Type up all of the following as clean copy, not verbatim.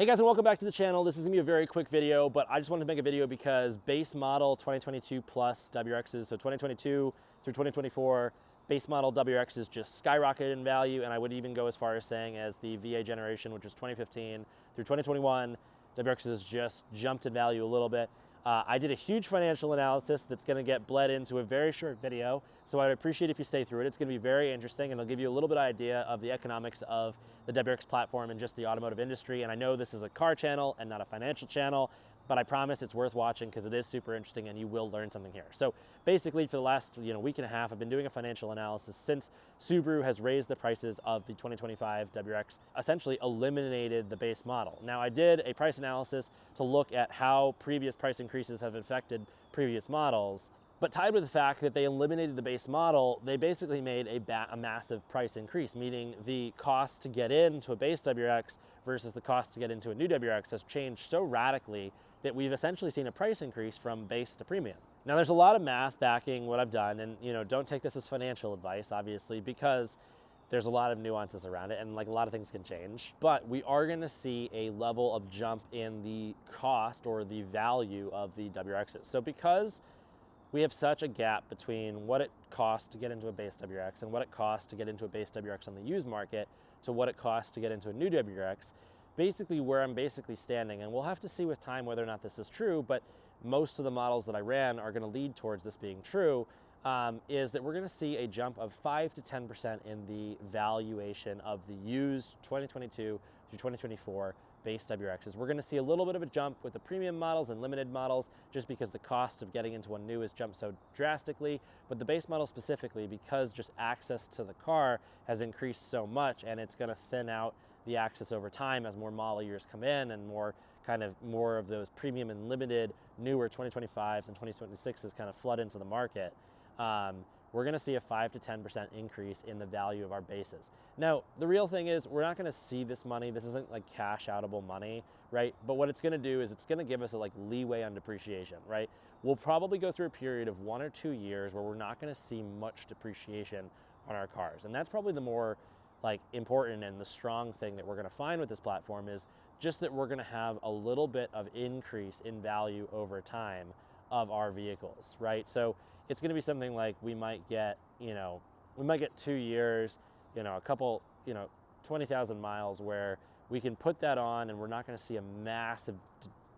Hey guys, and welcome back to the channel. This is gonna be a very quick video, but I just wanted to make a video because base model 2022 plus WRXs, so 2022 through 2024, base model WRXs just skyrocketed in value, and I would even go as far as saying as the VA generation, which is 2015 through 2021, WRXs just jumped in value a little bit. I did a huge financial analysis that's gonna get bled into a very short video, so I'd appreciate if you stay through it. It's gonna be very interesting, and it'll give you a little bit of idea of the economics of the WRX platform and just the automotive industry. And I know this is a car channel and not a financial channel, but I promise it's worth watching because it is super interesting and you will learn something here. So basically for the last week and a half, I've been doing a financial analysis since Subaru has raised the prices of the 2025 WRX, essentially eliminated the base model. Now I did a price analysis to look at how previous price increases have affected previous models, but tied with the fact that they eliminated the base model, they basically made a massive price increase, meaning the cost to get into a base WRX versus the cost to get into a new WRX has changed so radically that we've essentially seen a price increase from base to premium. Now there's a lot of math backing what I've done, and don't take this as financial advice, obviously, because there's a lot of nuances around it and like a lot of things can change, but we are gonna see a level of jump in the cost or the value of the WRXs. So because we have such a gap between what it costs to get into a base WRX and what it costs to get into a base WRX on the used market to what it costs to get into a new WRX, basically where I'm standing, and we'll have to see with time whether or not this is true, but most of the models that I ran are gonna lead towards this being true, is that we're gonna see a jump of 5 to 10% in the valuation of the used 2022 through 2024 base WRXs. We're gonna see a little bit of a jump with the premium models and limited models just because the cost of getting into one new has jumped so drastically, but the base model specifically, because just access to the car has increased so much, and it's gonna thin out the access over time as more model years come in and more of those premium and limited newer 2025s and 2026s kind of flood into the market. We're gonna see a 5 to 10% increase in the value of our bases. Now, the real thing is we're not gonna see this money. This isn't like cash outable money, right? But what it's gonna do is it's gonna give us a leeway on depreciation, right? We'll probably go through a period of 1 or 2 years where we're not gonna see much depreciation on our cars. And that's probably the more important and the strong thing that we're gonna find with this platform is just that we're gonna have a little bit of increase in value over time of our vehicles, right? So it's gonna be something like we might get 2 years, a couple, 20,000 miles where we can put that on and we're not gonna see a massive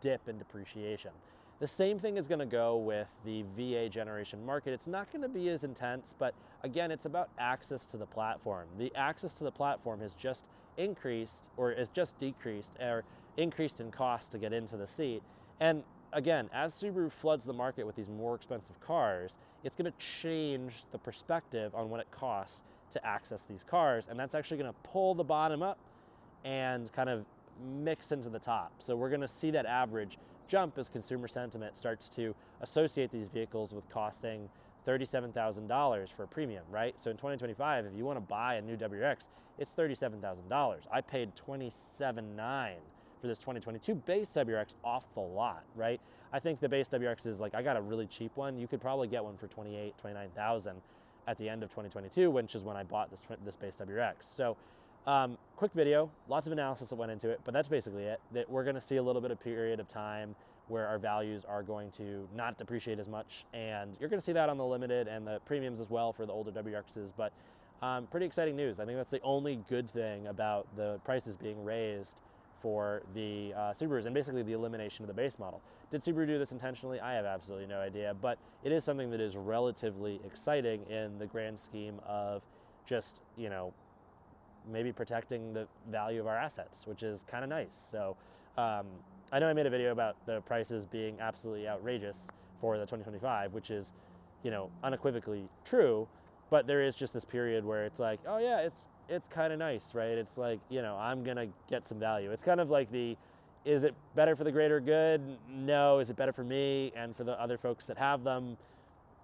dip in depreciation. The same thing is gonna go with the VA generation market. It's not gonna be as intense, but again, it's about access to the platform. The access to the platform has just increased or is just decreased or increased in cost to get into the seat. And again, as Subaru floods the market with these more expensive cars, it's gonna change the perspective on what it costs to access these cars, and that's actually gonna pull the bottom up and kind of mix into the top. So we're gonna see that average jump as consumer sentiment starts to associate these vehicles with costing $37,000 for a premium, right? So in 2025, if you wanna buy a new WRX, it's $37,000. I paid $27,900 for this 2022 base WRX off the lot, right? I think the base WRX is I got a really cheap one. You could probably get one for $28,000, $29,000 at the end of 2022, which is when I bought this base WRX. So quick video, lots of analysis that went into it, but that's basically it. That we're gonna see a little bit of period of time where our values are going to not depreciate as much, and you're gonna see that on the limited and the premiums as well for the older WRXs, but pretty exciting news. I think that's the only good thing about the prices being raised for the Subarus and basically the elimination of the base model. Did Subaru do this intentionally? I have absolutely no idea, but it is something that is relatively exciting in the grand scheme of just, maybe protecting the value of our assets, which is kind of nice. So I know I made a video about the prices being absolutely outrageous for the 2025, which is, unequivocally true, but there is just this period where it's like, oh yeah, it's kind of nice, right? It's like, I'm gonna get some value. It's kind of like is it better for the greater good? No. Is it better for me and for the other folks that have them?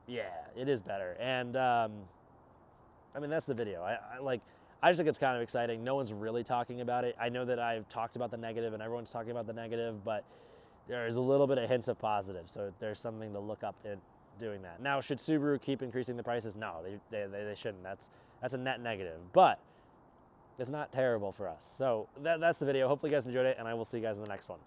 Yeah, it is better. And that's the video. I just think it's kind of exciting. No one's really talking about it. I know that I've talked about the negative and everyone's talking about the negative, but there's a little bit of hint of positive. So there's something to look up in doing that. Now, should Subaru keep increasing the prices? No, they shouldn't. That's a net negative. But It's not terrible for us. So that's the video. Hopefully you guys enjoyed it, and I will see you guys in the next one.